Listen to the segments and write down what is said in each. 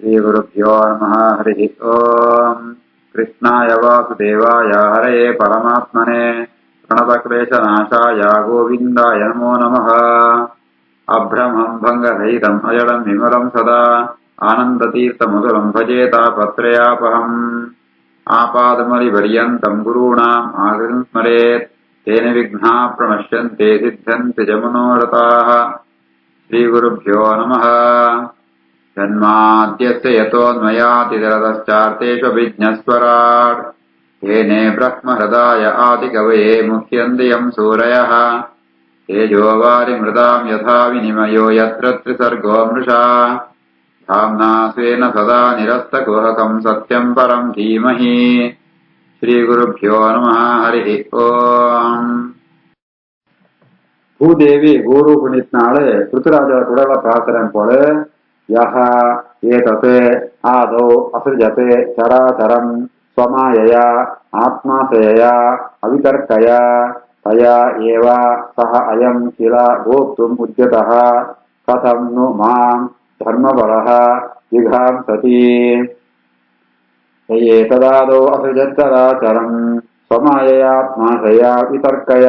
श्रीगुरुभ्यो नमः। हरिः ओम्। कृष्णाय वासुदेवाय हरये परमात्मने प्रणतक्लेशनाशाय गोविन्दाय नमो नमः। अभ्रमं भङ्गरहितम् अजडं विमलं सदा आनन्दतीर्थमधुरं भजेतापत्रयापहम्। आपादमलिपर्यन्तं गुरूणाम् आकृतिं स्मरेत् तेन विघ्नाः प्रणश्यन्ते सिद्ध्यन्ति च मनोरथाः। श्रीगुरुभ्यो नमः। जन्माद्यस्य यतोऽन्वयातिरतश्चार्तेष्वभिज्ञस्वराट् येने ब्रह्महृदाय आदिकवये मुह्यन्ति यं सूरयः। तेजोवारिमृदां यथा विनिमयो यत्र त्रिसर्गो मृषा धाम्ना स्वेन सदा निरस्तकुहकं सत्यं परं धीमहि। श्रीगुरुभ्यो नमः। हरिः ओम्. ಭೂದೇವಿ ಗೋರೂಪನಿತ್ನಾಳೆ ಋತುರಾಜ ಕುಡಲ ಪ್ರಾರ್ಥನೆ ಪೊಳೆ ಯಹ ಏತತೆ ಆದೌ ಅಸೃಜತೆ ಚರಾಚರಂ ಸ್ವಮಾಯಯ ಆತ್ಮಾಶ್ರಯ ಅವಿತರ್ಕಯ ತಯಾ ಏವ ಸಹ ಅಯಂ ಕಿಲ ಭೋಕ್ತುಂ ಉದ್ಯತಃ ಕಥಂ ನು ಮಾಂ ಧರ್ಮಬಲಃ ವಿಘಾಂಸತಿ. ಏತದಾದೌ ಅಸೃಜಚ್ಚರಾಚರಂ ಸ್ವಮಾಯಯ ಆತ್ಮಾಶ್ರಯ ವಿತರ್ಕಯ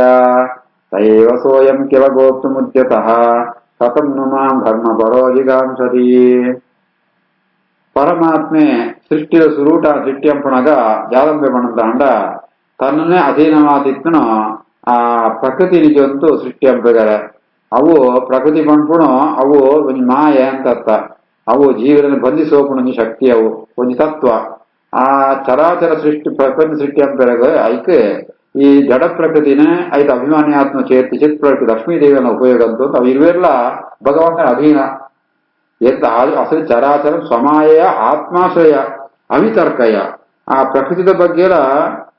ತಯೇವ ಸೋಯಂ ಕಿಲ ಗೋಪ್ತುಮುದ್ಯತಃ ಕಥಂ ನು ಮಾಂ ಧರ್ಮಪರೋ ಜಿಗಾಂಸತಿ. పరమాత్మే సృష్టిలో సురూట సృష్టింపనగా జాలంబೆ ಪಣಂತಾಂಡ ತನ್ನನ್ನೇ ಅಧೀನವಾದಿತ್ತನೋ ಆ ಪ್ರಕೃತಿ ನಿಜಂತೂ ಸೃಷ್ಟಿಂಪಗರೆ ಅವು ಪ್ರಕೃತಿ ಪಂಪುಣು ಅವು ಒಂದು ಮಾಯೆ ಅಂತ ಅವು ಜೀವನ ಬಂಧಿಸೋಪುಣಿ ಶಕ್ತಿ ಅವು ಒಂದು ತತ್ವ ಆ ಚರಾಚರ ಸೃಷ್ಟಿ ಪ್ರಕೃತಿ ಸೃಷ್ಟಿಂಪೆರಗ ಐಕೆ ಈ ಜಡ ಪ್ರಕೃತಿನೇ ಐದು ಅಭಿಮಾನಿ ಆತ್ಮ ಚೇತಿ ಚಿತ್ ಪ್ರಕೃತಿ ಲಕ್ಷ್ಮೀದೇವಿಯನ್ನ ಉಪಯೋಗ ಅಂತ ಅವು ಇವೆಲ್ಲ ಭಗವಂತನ ಅಧೀನ. ಅಸಲು ಚರಾಚರ ಸ್ವಮಾಯ ಆತ್ಮಾಶ್ರಯ ಅವಿತರ್ಕಯ ಆ ಪ್ರಕೃತಿದ ಬಗ್ಗೆ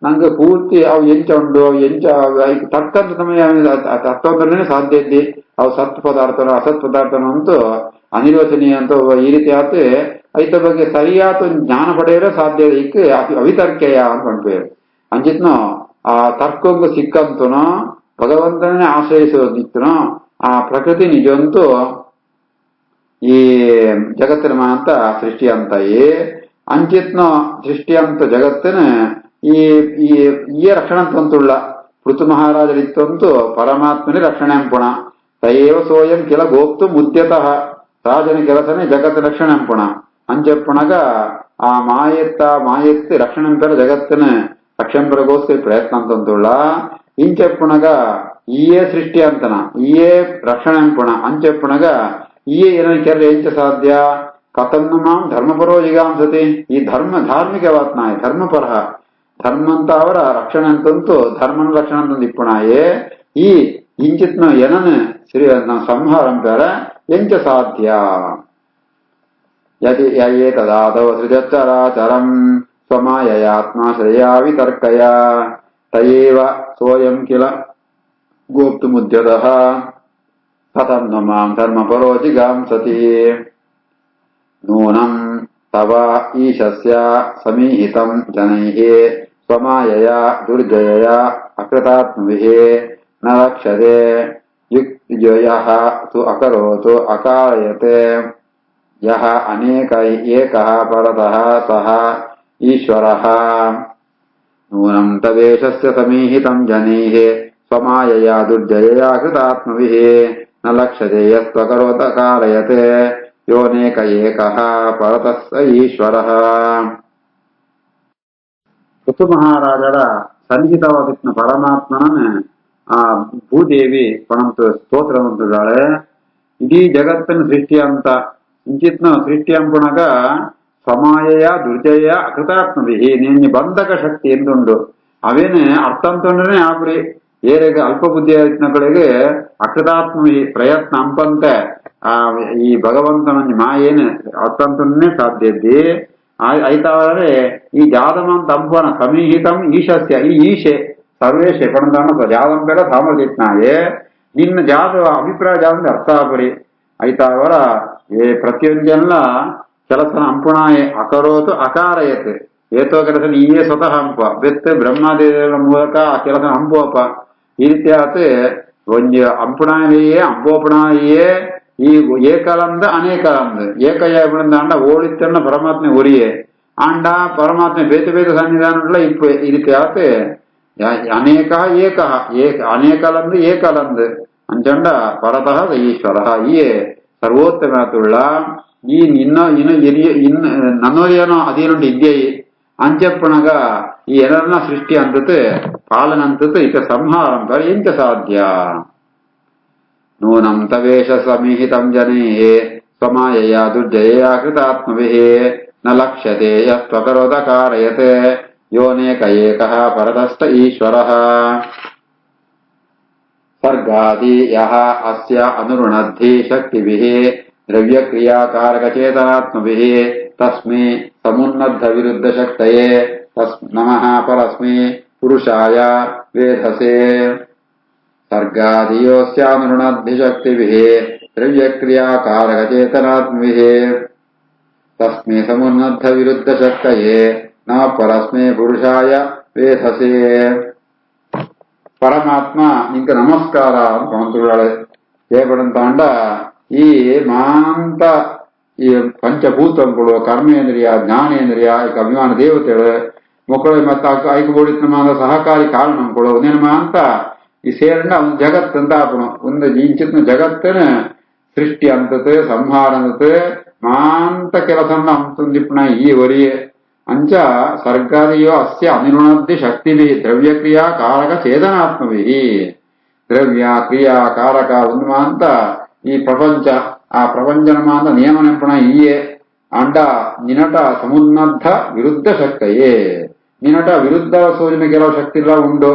ನಂಗೆ ಪೂರ್ತಿ ಅವು ಎಂಚ ಉಂಡು ಅವು ಎಂಚ ತಕ್ಕಂತ ಸಮಯ ತತ್ವಂದ್ರೇ ಸಾಧ್ಯ ಇದ್ದಿ ಅವು ಸತ್ ಪದಾರ್ಥನ ಅಸತ್ ಪದಾರ್ಥನ ಅಂತೂ ಅನಿರ್ವಚನೀಯ ಅಂತ ಈ ರೀತಿ ಆತ ಐತ ಬಗ್ಗೆ ಸರಿಯಾದ ಜ್ಞಾನ ಪಡೆಯಲು ಸಾಧ್ಯ ಇಕ್ಕೆ ಅವಿತರ್ಕಯ ಅಂತ ಅನ್ಪೇರು ಅಂಚಿತ್ನೋ ಆ ತರ್ಕಂಗ ಸಿಕ್ಕಂತನೋ ಭಗವಂತನೇ ಆಶ್ರಯಿಸೋದಿತ್ತನೋ ಆ ಪ್ರಕೃತಿ ನಿಜಂತೂ ಈ ಜಗತ್ತಿನ ಮಾತ ಸೃಷ್ಟಿ ಅಂತಾಯಿ ಅಂಚಿತ್ನ ಸೃಷ್ಟಿ ಅಂತ ಜಗತ್ತಿನ ಈ ರಕ್ಷಣೆ ಅಂತಂತುಳ್ಳ ಪೃಥು ಮಹಾರಾಜರಿತ್ತಂತೂ ಪರಮಾತ್ಮನೇ ರಕ್ಷಣೆ ಅಂಪುಣ ತಯೇವ ಸೋಯಂ ಕೆಲ ಗೋಪ್ತು ಮುದ್ಯತಃ ರಾಜನ ಕೆಲಸನೇ ಜಗತ್ ರಕ್ಷಣೆ ಅಂಪುಣ ಅಂಚಪ್ಪುಣಗ ಆ ಮಾಯೆತ್ತಿ ರಕ್ಷಣೆ ಅಂಪೆರ ಜಗತ್ತಿನ ರಕ್ಷಂಪರಗೋಸ್ಕರ ಪ್ರಯತ್ನ ಅಂತಂತುಳ್ಳ ಇಂಚಪ್ಪುಣಗ ಈಯೇ ಸೃಷ್ಟಿ ಅಂತನ ಈಯೇ ರಕ್ಷಣೆ ಅಂಪುಣ ಅಂಚಪ್ಪುಣಗ ಈಯೇ ಏನನ್ನ ಕೆರೆ ಎಂಚ ಸಾಧ್ಯ ಕಥನ್ನು ಮಾಂ ಧರ್ಮಪರೋ ಜಿಗಾಂಸತಿ ಈ ಧಾರ್ಮಿಕವಾತ್ನಾಯ ಧರ್ಮಪರ ಧರ್ಮ ಅಂತ ಅವರ ರಕ್ಷಣೆ ಅಂತಂತೂ ಧರ್ಮನ ರಕ್ಷಣೆ ಅಂತಂದು ಇಪ್ಪುಣಾಯೇ ಈ ಇಂಚಿತ್ನ ಏನನ್ನ ಶ್ರೀ ಸಂಹಾರಂಪರ ಎಂಚ ಸಾಧ್ಯ. ಯದಿ ಯಯೇ ತದಾದೌ ಸೃಜಚ್ಚರಾಚರಂ ಸ್ವಮಾಯಯಾತ್ಮಾಶ್ರಯ ವಿತರ್ಕಯ ತಯೇವ ಸೋಯಂ ಕಿಲ ಗೋಪ್ತುಮುದ್ಯತಃ ಕಥಂ ನು ಮಾಂ ಧರ್ಮಪರೋ ಜಿಗಾಂಸತಿ. ನೂನಂ ತವ ಈಶಸ್ಯ ಸಮೀಹಿತಂ ಜನೈಃ ಸ್ವಮಾಯಯ ದುರ್ಜಯಯ ಅಕೃತಾತ್ಮಭಿಃ ನ ರಕ್ಷತೆ ಯಃ ತು ಅಕರೋತು ಅಕಾರಯತೆ ಯಃ ಏಕಃ ಪರತಃ ಸಃ ಈಶ್ವರಃ. ನೂನಂ ತವೇಶಸ್ಯ ಸಮೀಹಿತಂ ಜನೈಃ ಸ್ವಮಾಯಯ ದುರ್ಜಯಯ ಕೃತಾತ್ಮಭಿಃ ನ ಲಕ್ಷ್ಯತೆ ಯಸ್ತ್ವಕರೋತ ಕಾರಯತೆ ಯೋನೇಕ ಏಕಃ ಪರತಃ ಸ ಈಶ್ವರಃ. ಋತು ಮಹಾರಾಜರ ಸನ್ನಿಹಿತವಾಗಿದ್ದ ಪರಮಾತ್ಮನ ಆ ಭೂದೇವಿ ಪಣಂತು ಸ್ತೋತ್ರ ಅಂತಿದ್ದಾಳೆ. ಇಡೀ ಜಗತ್ತಿನ ಸೃಷ್ಟಿ ಅಂತ ಇಂಚಿತ್ನ ಸೃಷ್ಟಿ ಅಂಪುಣಗ ಸಮಾಯಯ ದುರ್ಜಯ ಅಕೃತಾತ್ಮಭಿಃ ನಿನ್ನ ಬಂಧಕ ಶಕ್ತಿ ಎಂದುಂಡು ಅವೇನೆ ಅರ್ಥ ಅಂತಂದ್ರೆ ಆಪ್ರಿ ಏರೆಗೆ ಅಲ್ಪ ಬುದ್ಧಿ ಕಡೆಗೆ ಅಕೃತಾತ್ಮ ಪ್ರಯತ್ನ ಅಂಪಂತೆ ಆ ಈ ಭಗವಂತನ ಮಾಯೇನು ಅರ್ಥಂತನೇ ಸಾಧ್ಯ ಇದ್ದಿ ಐತಾವರೆ ಈ ಜಾದಮಂತ ಅಂಪನ ಸಮೀಹಿತಂ ಈಶಸ್ಯ ಈ ಈಶೆ ಸರ್ವೇಶೆ ಪಣದಾನ ಜಾದಂಪೆಲ ಸಾಮರ್ಥ್ಯನಾಯೇ ನಿನ್ನ ಜಾದ ಅಭಿಪ್ರಾಯ ಜಾದ ಅರ್ಥ ಆಪರಿ ಐತಾವರ ಏ ಪ್ರತಿಯೊಂದೆಲ್ಲ ಕೆಲಸನ ಅಂಪುಣಾಯೇ ಅಕರೋತು ಅಕಾರಯತೆ ಏತೋ ಕೆಲಸ ನೀಯೇ ಸ್ವತಃ ಹಂಪ ಬೆತ್ತ ಬ್ರಹ್ಮಾದೇವರ ಮೂಲಕ ಆ ಕೆಲಸ ಹಂಪುವಪ್ಪ ಈ ರೀತಿ ಆತ ಒಂದು ಅಂಪುಣಾಯಿಯೇ ಅಂಬೋಪುಣಾಯಿಯೇ ஏகலந்து அநேகலந்து ஏகையா எப்படிந்தாண்டா ஓடித்தன்ன பரமாத்மை ஒரியே ஆண்டா பரமாத்மை பேத்து பேத்து சன்னிதானம்ல இப்ப இதுக்காத்து அநேகா ஏகா அநேகலந்து ஏகலந்து ಅಂಚಂಡ ಪರತಃ ಈಶ್ವರ ಈಯೇ ಸರ್ವೋತ್ತಮತುಳ್ಳ ಈ ನನ್ನೋರಿಯನೋ ಅದೇನುಂಟು ಇದ್ಯೆ ಅಂಚಪ್ಪಣಗ ಈ ಎರಡನ್ನ ಸೃಷ್ಟಿ ಅಂತತ್ ಪಾಲನಂತತ್ ಇತ ಸಂಹಾರಂ ಕರ್ ಎಂಚ ಸಾಧ್ಯ ನೂನಂ ತವೇಶ ಸಮೀಹಿತಂ ಜನೇ ಸ್ವಮಾಯಯ ದುರ್ಜಯ ಕೃತಾತ್ಮಭಿಃ ನ ಲಕ್ಷ್ಯತೆ ಯಸ್ತ್ವಕರೋತ ಕಾರಯತೆ ಯೋನೇಕ ಏಕಃ ಪರತಸ್ಥ ಈಶ್ವರಃ ಸರ್ಗಾದಿ ಯಹ ಅಸ್ಯ ಅನುರುಣದ್ಧಿ ಶಕ್ತಿಭಿಃ ದ್ರವ್ಯಕ್ರಿಯಾಕಾರಕಚೇತನಾತ್ಮಭಿಃ ತಸ್ಮೈ ಸಮುನ್ನದ್ಧ ವಿರುದ್ಧ ಶಕ್ತಯೇ ನಮಃ ಪರಸ್ಮೈ ಪುರುಷಾಯ ವೇಧಸೆ ಸರ್ಗಾದಿಯೋಸ್ಯಾನುರುಣದ್ಧಿ ಶಕ್ತಿಭಿಃ ದ್ರವ್ಯಕ್ರಿಯಾಕಾರಕಚೇತನಾತ್ಮಭಿಃ ತಸ್ಮೈ ಸಮುನ್ನದ್ಧ ವಿರುದ್ಧ ಶಕ್ತಯೇ ನಮಃ ಪರಸ್ಮೈ ಪುರುಷಾಯ ವೇಧಸೆ ಪರಮಾತ್ಮ ಇಂಕ ನಮಸ್ಕಾರ ಅಂತ ಅಂತಾಳೆ ಏಪಡಂತಾಂಡ ಈ ಮಾಂತ ಈ ಪಂಚಭೂತಗಳು ಕರ್ಮೇಂದ್ರಿಯ ಜ್ಞಾನೇಂದ್ರಿಯ ಈಗ ಅಭಿಮಾನ ದೇವತೆಗಳು ಮಕ್ಕಳು ಮತ್ತ ಐಕ ಬೋಡಿತನಮಾದ ಸಹಕಾರಿ ಕಾರಣಗಳು ನೇಮ ಅಂತ ಈ ಸೇರಂಡ ಒಂದು ಜಗತ್ತಂತ ಆಪಣ ಒಂದು ಇಂಚಿತ್ನ ಜಗತ್ತನ ಸೃಷ್ಟಿ ಅಂತತೆ ಸಂಹಾರ ಅಂತತೆ ಮಾಂತ ಕೆಲಸನ್ನ ಅಂತಂದಿಪ್ಪಣ ಈ ಒರಿಯೇ ಅಂಚ ಸರ್ಗಾದಿಯೋ ಅಸ್ಯ ಅನಿರುಣದ್ಧಿ ಶಕ್ತಿಭಿ ದ್ರವ್ಯಕ್ರಿಯಾ ಕಾರಕ ಚೇತನಾತ್ಮಭಿ ದ್ರವ್ಯ ಕ್ರಿಯಾ ಕಾರಕ ಒಂದು ಮಾಂತ ಈ ಪ್ರಪಂಚ ಆ ಪ್ರಪಂಚನಮಾಂತ ನಿಯಮ ನೆಂಪಣ ಈಯೇ ಅಂಡ ನಿನಟ ಸಮುನ್ನದ್ಧ ವಿರುದ್ಧ ಶಕ್ತಯೇ ನಿನಟ ವಿರುದ್ಧ ಸೋಜಿನ ಕೆಲವು ಶಕ್ತಿ ಇಲ್ಲ ಉಂಟು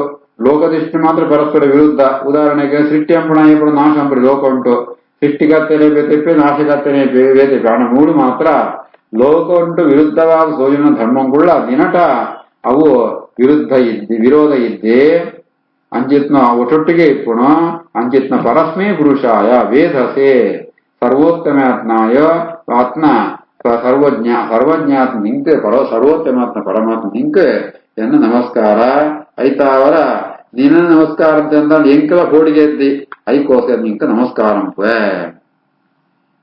ಲೋಕದೃಷ್ಟಿ ಮಾತ್ರ ಪರಸ್ಪರ ವಿರುದ್ಧ ಉದಾಹರಣೆಗೆ ಸೃಷ್ಟಿ ಅಂಪಣ ಏಪಡ ನಾಶ ಅಂಪಡಿ ಲೋಕ ಉಂಟು ಸೃಷ್ಟಿಕರ್ತನೆ ಬೇತಿಪ್ಪೆ ನಾಶಕರ್ತನೆ ಬೇತಿಪ್ಪೆ ಅಣ್ಣ ಮೂರು ಮಾತ್ರ ಲೋಕ ಉಂಟು ವಿರುದ್ಧವಾದ ಸೋಜಿನ ಧರ್ಮಗಳ ದಿನಟ ಅವು ವಿರೋಧ ಇದ್ದೇ ಅಂಚಿತ್ನ ಒಟ್ಟೊಟ್ಟಿಗೆ ಇಪ್ಪುಣ ಅಂಚಿತ್ನ ಪರಸ್ಮೈ ಪುರುಷಾಯ ವೇಧಸೆ ಸರ್ವೋತ್ತಮಾತ್ನಾಯ ಆತ್ಮ ಸರ್ವಜ್ಞಾತ್ಮ ನಿಂಕ ಸರ್ವೋತ್ತಮಾತ್ಮ ಪರಮಾತ್ಮ ನಿಂಕ ಎನ್ನ ನಮಸ್ಕಾರ ಐತಾವರ ನಿನ್ನ ನಮಸ್ಕಾರ ಅಂತ ಎಂಕಲ ಕೋಡಿಗೆ ಎದ್ದಿ ಐಕೋಸ ನಿಂಕ ನಮಸ್ಕಾರ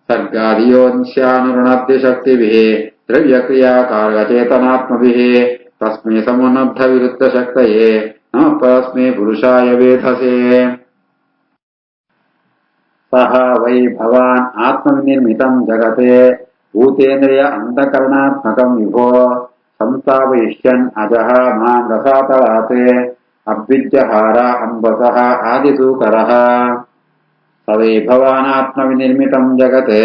ಸರ್ಗಾದಿಯೋನ್ಸ್ಯಾನುರುಣದ್ಧಿ ಶಕ್ತಿಭಿಃ ದ್ರವ್ಯಕ್ರಿಯಾಕಾರಕಚೇತನಾತ್ಮಭಿಃ ತಸ್ಮೈ ಸಮುನ್ನದ್ಧ ವಿರುದ್ಧ ಶಕ್ತಯೇ ನಮಃ ಪರಸ್ಮೈ ಪುರುಷಾಯ ವೇಧಸೆ ಸಹ ವೈ ಭವಾನ್ ಆತ್ಮವಿನಿರ್ಮಿತಂ ಜಗತೆ ಭೂತೇಂದ್ರಿಯ ಅಂತಃಕರಣಾತ್ಮಕಂ ವಿಭೋ ಸಂಸ್ಥಾಪಯಿಷ್ಯನ್ ಅಜಃ ಮಾಂ ರಸಾತಳಾತ್ ಅಭ್ಯುಜ್ಜಹಾರ ಅಂಬಸಃ ಆದಿಸೂಕರಃ ಸವೈ ಭವಾನಾತ್ಮವಿನಿರ್ಮಿತಂ ಜಗತೆ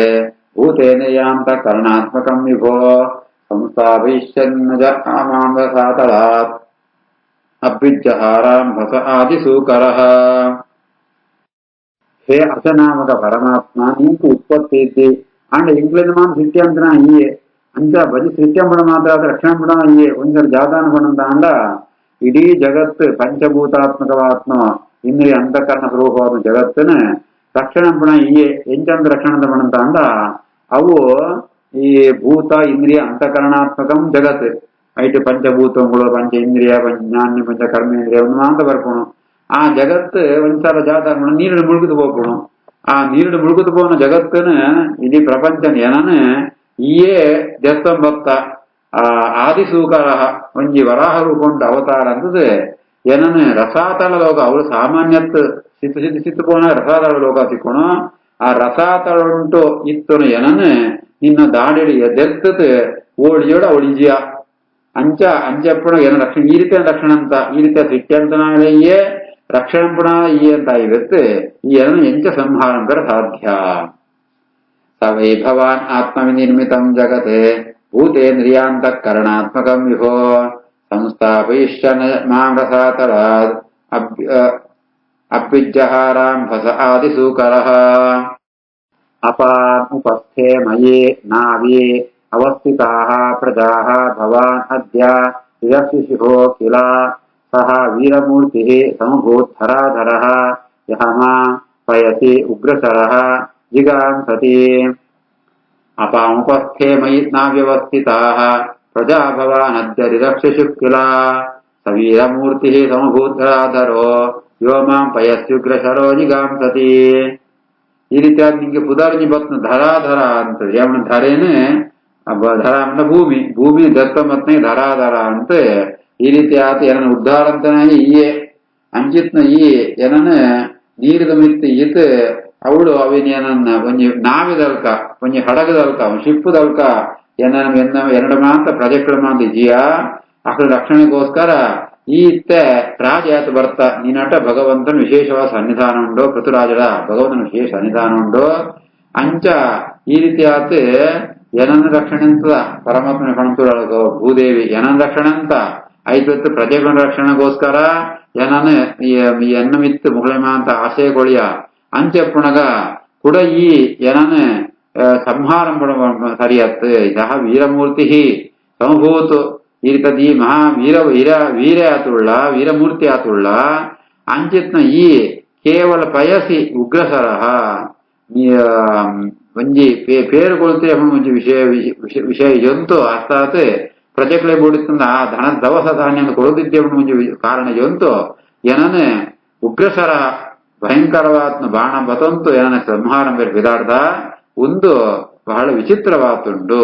ಭೂತೇಂದ್ರಿಯಾಂತಃಕರಣಾತ್ಮಕಂ ವಿಭೋ ಸಂಸ್ಥಾಪಯಿಷ್ಯನ್ನಜ ಮಾಂ ರಸಾತಳಾತ್ ಅಭ್ಯುಜ್ಜಹಾರಾಂಬಸ ಆದಿಸೂಕರಃ ಹೇ ಅಸನಾಮಕ ಪರಮಾತ್ಮ ನೀಂಕು ಉತ್ಪತ್ತಿ ಇದ್ದಿ ಅಂಡ ಇಂಕ್ಲಿನ ಮಾನ್ ಸಿಟ್ಟ್ಯಂತನ ಅಯ್ಯೇ ಅಂಚ ಬಜಿ ಸಿಟ್ಟ್ಯಂಪಣ ಮಾತ್ರ ರಕ್ಷಣಪಣ ಅಯ್ಯೇ ಒಂದ್ಸಲ ಜಾತಾನ ಪಣಂತ ಅಂಡ ಇಡೀ ಜಗತ್ತು ಪಂಚಭೂತಾತ್ಮಕವಾತ್ಮ ಇಂದ್ರಿಯ ಅಂತಃಕರಣ ಸ್ವರೂಪವಾದ ಜಗತ್ತನ ರಕ್ಷಣಪಣ ಇಯೇ ಎಂಚಂತ ರಕ್ಷಣದ ಪಣಂತ ಅಂಡ ಅವು ಈ ಭೂತ ಇಂದ್ರಿಯ ಅಂತಃಕರಣಾತ್ಮಕಂ ಜಗತ್ ಐಟು ಪಂಚಭೂತಗಳು ಪಂಚ ಇಂದ್ರಿಯ ಪಂಚ ಜ್ಞಾನ ಪಂಚ ಕರ್ಮೇಂದ್ರಿಯ ಒಂದು ಮಾಂತ ಬರ್ಪಣು ಆ ಜಗತ್ತು ಒಂದ್ಸಲ ಜಾತಾನ ಪಣ ನೀರಿನ ಮುಳುಗುದು ಹೋಗ್ಪಣು ಆ ನೀರಿನ ಮುಳುಗುದು போன ಜಗತ್ತನ ಇಡೀ ಪ್ರಪಂಚನ ಏನನ ಈಯೇ ದೆತ್ತೊಂಬತ್ತ ಆದಿಸೂಕರ ಒಂಜಿ ವರಾಹ ರೂಪುಂಟು ಅವತಾರ ಅಂತದ್ ಏನನ ರಸಾತಳ ಲೋಕ ಅವಳು ಸಾಮಾನ್ಯತ್ ಸಿತ್ತು ಪೋನ ರಸಾತಳ ಲೋಕ ಸಿಕ್ಕೋಣ ಆ ರಸಾತಳ ಉಂಟು ಇತ್ತನು ಏನನ ನಿನ್ನ ದಾಡಿಡಿ ದೆತ್ತತ್ ಓಳಿಯೋಡ ಒಳಿಜಿಯ ಅಂಚ ಅಂಚಪ್ಪಣ ಏನ ರಕ್ಷಣೆ ಈ ರೀತಿಯ ರಕ್ಷಣ ಅಂತ ಈ ರೀತಿಯ ಸಿಟ್ಟ್ಯಂತನಾಳೆಯೇ ರಕ್ಷಣಪಣ ಈ ಅಂತ ಇವತ್ತು ಈ ಏನನ್ನು ಎಂಚ ಸಂಹಾರಂ ಕರ ಸಾಧ್ಯ ಸವೈ ಭವಾನ್ ಆತ್ಮವಿನಿರ್ಮಿತಂ ಜಗತೆ ಭೂತೇಂದ್ರಿಯಾಂತಃಕರಣಾತ್ಮಕಂ ವಿಭೋ ಸಂಸ್ಥಾಪಯಿಷ್ಯನ್ ಮಾಂ ರಸಾತಳಾತ್ ಅಭ್ಯುಜ್ಜಹಾರಾಂಭಸ ಆದಿಸೂಕರಃ ಅಪಾನುಪಸ್ಥೆ ಮಯೇ ನಾವೇ ಅವಸ್ಥಿತಾಃ ಪ್ರಜಾಃ ಭವಾನ್ ಅದ್ಯ ವಿರಕ್ಷಿಷಿಭೋ ಕಿಲ ಸಹ ವೀರಮೂರ್ತಿ ಸಮಭೂತ್ಧರಾಧರಃ ಯಹ ಮಾ ಪಯಸಿ ಉಗ್ರಶರಃ ಜಿಗಾಂಸತಿ ಅಪಾಮುಪಸ್ಥೆ ಮಯಿ ನಾವ್ಯವಸ್ಥಿತಾಃ ಪ್ರಜಾ ಭವಾನದ್ಯ ರಿರಕ್ಷಿಷು ಕಿಲ ಸ ವೀರಮೂರ್ತಿ ಸಮಭೂತ್ಧರಾಧರೋ ಯೋ ಮಾಂ ಪಯಸ್ಯುಗ್ರಶರೋ ಜಿಗಾಂಸತಿ ಈ ರೀತಿಯಾದ ನಿಂಗೆ ಪುದರ್ಜಿ ಬತ್ನ ಧರಾಧರ ಅಂತ ಯಾವನ ಧರೇನೆ ಧರ ಅಂದ್ರೆ ಭೂಮಿ ಭೂಮಿ ದತ್ತ ಮತ್ನೆ ಧರಾಧರ ಅಂತ ಈ ರೀತಿಯಾದ ಏನನ್ನ ಉದ್ಧಾರಂತನೇ ಈಯೇ ಅಂಚಿತ್ನ ಈ ಏನನ್ನ ನೀರಿದ ಮಿತ್ತು ಈತ ಅವಳು ಅವಿನೇನನ್ನ ಒಂಜಿ ನಾವಿದಲ್ಕ ಒಂಜಿ ಹಡಗದಲ್ಕ ಒಂದು ಶಿಪ್ಪುದಲ್ಕ ಎರಡು ಮಾಂತ ಪ್ರಜೆಕ್ಳ ಮಾಂತ ಜಿಯ ಅక్కడ ರಕ್ಷಣೆಗೋಸ್ಕರ ಈ ಇತ್ತೆ ರಾಜಯಾತ ಬರ್ತಾ ನೀನಟ ಭಗವಂತನ ವಿಶೇಷವಾದ ಸನ್ನಿಧಾನ ಉಂಡು ಪೃಥುರಾಜರ ಭಗವಂತನ ವಿಶೇಷ ಸನ್ನಿಧಾನ ಉಂಡು ಅಂಚ ಈ ರೀತಿಯಾತ ಏನನ್ನ ರಕ್ಷಣೆ ಅಂತ ಪರಮಾತ್ಮನ ಕಣಂತುಳ ಭೂದೇವಿ ಏನನ್ನ ರಕ್ಷಣೆ ಅಂತ ಐದು ಪ್ರಜೆಗಳ ರಕ್ಷಣೆಗೋಸ್ಕರ ಏನನ್ನ ಎನ್ನ ಮಿತ್ತು ಮುಗಳಮ ಅಂತ ಆಶಯಗೊಳಿಯ ಅಂಚೆ ಪುಣಗ ಕೂಡ ಈ ಏನನ್ನ ಸಂಹಾರ ಸರಿಯತ್ ಸಹ ವೀರಮೂರ್ತಿ ಸಮಭೂತು ಈ ರೀತಿ ಈ ಮಹಾ ವೀರ ಆತುಳ್ಳ ವೀರಮೂರ್ತಿ ಆತುಳ್ಳ ಅಂಚಿತ್ನ ಈ ಕೇವಲ ಪಯಸಿ ಉಗ್ರಸರಹ ಒಂಜಿ ಪೇರುಕೊಳ್ತೆ ಒಂಜಿ ವಿಷಯ ಜಂತು ಅರ್ಥಾತ್ ಪ್ರಜೆಗಳೇ ಬೋಡಿತಂದ ಆ ಧನ ದವಸ ಧಾನ್ಯ ಕೊಡದಿದ್ದೆ ಒಂಜಿ ಕಾರಣ ಜಂತು ಏನನೆ ಉಗ್ರಸರ ಭಯಂಕರವಾದ ಬಾಣ ಬತಂತು ಏನನ ಸಂಹಾರ ಬೇರೆ ಬಿದಾಡ್ದ ಒಂದು ಬಹಳ ವಿಚಿತ್ರವಾತುಂಡು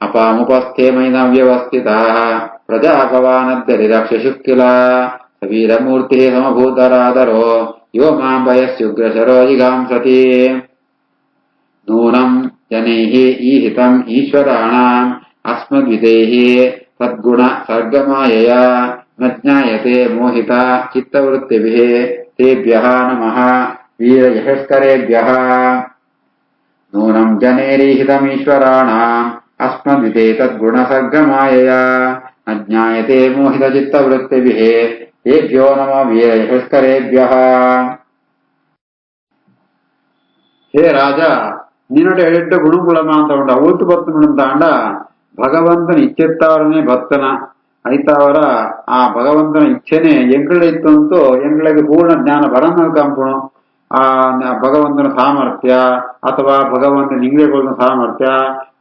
ಅಪಾಮುಪಸ್ಥೆ ಮೈನವ್ಯವಸ್ಥಿತ ಪ್ರಜಾಪವಾನದ್ದರಿರಕ್ಷಶುಕ್ಕಿಲ ವೀರಮೂರ್ತಿ ಸಮಭೂತರಾದರೋ ಯೋ ಮಾಂ ಭಯಸ್ಯುಗ್ರಶರೋ ಜಿಗಾಂಸತಿ ನೂನಂ ಜನೈಃ ಈಹಿತಂ ಈಶ್ವರಾಣಾಂ ಅಸ್ಮದ್ವಿತೈಃ ತದ್ಗುಣ ಸರ್ಗಮಾಯಯ ನ ಜ್ಞಾಯತೆ ಮೋಹಿತ ಚಿತ್ತವೃತ್ತಿಭಿಃ ತೇಭ್ಯಃ ನಮಃ ವೀರ ಯಶಸ್ಕರೇಭ್ಯಃ ನೂನಂ ಜನೈರೀಹಿತಮೀಶ್ವರಾಣಾಂ ಅಸ್ಮದ್ವಿತೇ ತದ್ಗುಣ ಸರ್ಗಮಾಯಯ ನ ಜ್ಞಾಯತೆ ಮೋಹಿತ ಚಿತ್ತವೃತ್ತಿಭಿಃ ತೇಭ್ಯೋ ನಮಃ ವೀರ ಯಶಸ್ಕರೇಭ್ಯಃ. ಹೇ ರಾಜ, ನಿನ್ನಡೆ ಎಡ್ಡ ಗುಣಗುಳಮ ಅಂತ ಉಂಡ ಊತು ಬತ್ತು ತಾಂಡ ಭಗವಂತನ ಇಚ್ಛೆತ್ತವರನೇ ಭಕ್ತನ ಐತವರ ಆ ಭಗವಂತನ ಇಚ್ಛೆನೆ ಎಂಗಳ ಇತ್ತು ಅಂತೂ ಎಂಗಳಿಗೆ ಪೂರ್ಣ ಜ್ಞಾನ ಬರನ ಕಂಪುಣು ಆ ಭಗವಂತನ ಸಾಮರ್ಥ್ಯ ಅಥವಾ ಭಗವಂತನ ಇಂಗ್ಲೆಗಳ ಸಾಮರ್ಥ್ಯ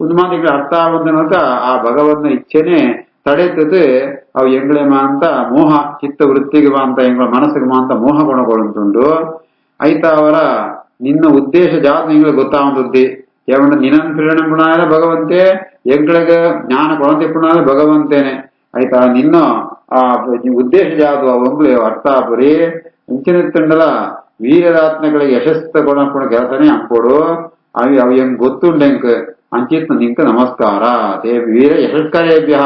ಒಂದು ಮಾತಿಗೆ ಅರ್ಥ ಆಗುವಂತ ಆ ಭಗವಂತನ ಇಚ್ಛೆನೆ ತಡೆತದೆ ಅವು ಎಂಗ್ಳೆಮ ಅಂತ ಮೋಹ ಚಿತ್ತ ವೃತ್ತಿಗೆ ಅಂತ ಎಂಗಳ ಮನಸ್ಸಿಗೆ ಅಂತ ಮೋಹ ಗುಣಗೊಳ್ಳುಂಟುಂಡು ಐತ ಅವರ ನಿನ್ನ ಉದ್ದೇಶ ಜಾತ ನಿಂಗಳಿಗೆ ಗೊತ್ತಾಗುತ್ತದೆ ಯಾವಂದ್ರೆ ನಿನ್ನ ಪ್ರೇರಣೆ ಪುಣಾದ ಭಗವಂತೆ ಎಂಗಳಿಗೆ ಜ್ಞಾನ ಕೊಳಂತೆ ಪುಣಾದ ಭಗವಂತೇನೆ ಆಯ್ತಾ ನಿನ್ನ ಆ ಉದ್ದೇಶ ಜಾತು ಅವಂಗ್ಳು ಅರ್ಥ ಬರೀ ಇಂಚಿನಿತ್ತಂಡಲ ವೀರರಾತ್ನಗಳಿಗೆ ಯಶಸ್ಸ ಕೊಡ ಕೆಲಸನೇ ಅಂಕೋಡು ಅವು ಹೆಂಗ್ ಗೊತ್ತುಂಡೆಂಕ್ ಅಂಚಿತ್ ನಿಂಕ ನಮಸ್ಕಾರ ತೇ ವೀರ ಯಶಸ್ಕರೇಭ್ಯ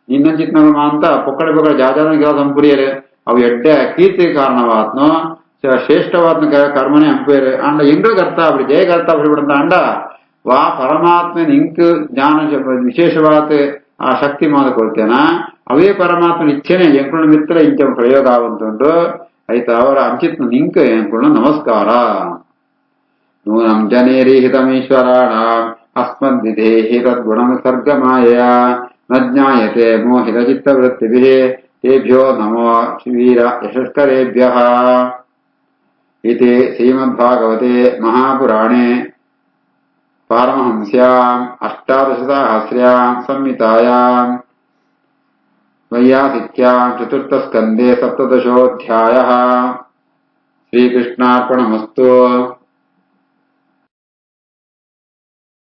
ನಿನ್ನಂಚಿತ್ನಗಳು ಅಂತ ಪೊಕ್ಕಡೆ ಪೊಕ್ಕಡೆ ಜಾಜಾನ ಕೆಲಸ ಅಂಪುರಿಯರು ಅವು ಎಡ್ಡ ಕೀರ್ತಿ ಕಾರಣವಾತ್ನು ಶ್ರೇಷ್ಠವಾದ ಕರ್ಮನೆ ಅಂಪೇರು ಅಂಡ ಎಂಗಳಿಗೆ ಅರ್ಥ ಆಗ್ಬಿಡಿ ಹೇಗೆ ಅರ್ಥ ಆಗ್ಬಿಡ್ಬಿಡಂತ ಅಂಡ ವಾ ಪರಮಾತ್ಮ ನಿಂಕ್ ಜ್ಞಾನ ವಿಶೇಷವಾದ ಆ ಶಕ್ತಿ ಮಾಡಿಕೊಳ್ತೇನ ಅವೇ ಪರಮಾತ್ಮನ ಇಚ್ಛೆನೆ ಎಂಕುಳ ಮಿತ್ರ ಇಂಚ ಪ್ರಯೋಗ ಆಗುಂಟುಂಟು ಆಯ್ತಾ ಅವರ ಅಂಚಿತ್ನ ನಿಂಕ ಎಂಕುಳ ನಮಸ್ಕಾರ. ನೂನಂ ಜನೇರಿಹಿತಮೀಶ್ವರಾಣ ಅಸ್ಮದ್ವಿಧೇಹಿ ತದ್ಗುಣ ಸರ್ಗಮಾಯಯ ನ ಜ್ಞಾಯತೆ ಮೋಹಿತ ಚಿತ್ತವೃತ್ತಿಭಿಃ ತೇಭ್ಯೋ ನಮೋ ವೀರ ಯಶಸ್ಕರೇಭ್ಯಃ. ಇತಿ ಶ್ರೀಮದ್ಭಾಗವತೆ ಮಹಾಪುರಾಣೆ ಪಾರಮಹಂಸ್ಯಾಂ ಅಷ್ಟಾದಶಸಹಸ್ರ್ಯಾಂ ಸಂಹಿತಾಯಾಂ ವೈಯಾಸಿಕ್ಯಾಂ ಚತುರ್ಥಸ್ಕಂಧೆ ಸಪ್ತದಶೋऽಧ್ಯಾಯಃ. ಶ್ರೀಕೃಷ್ಣಾರ್ಪಣಮಸ್ತು.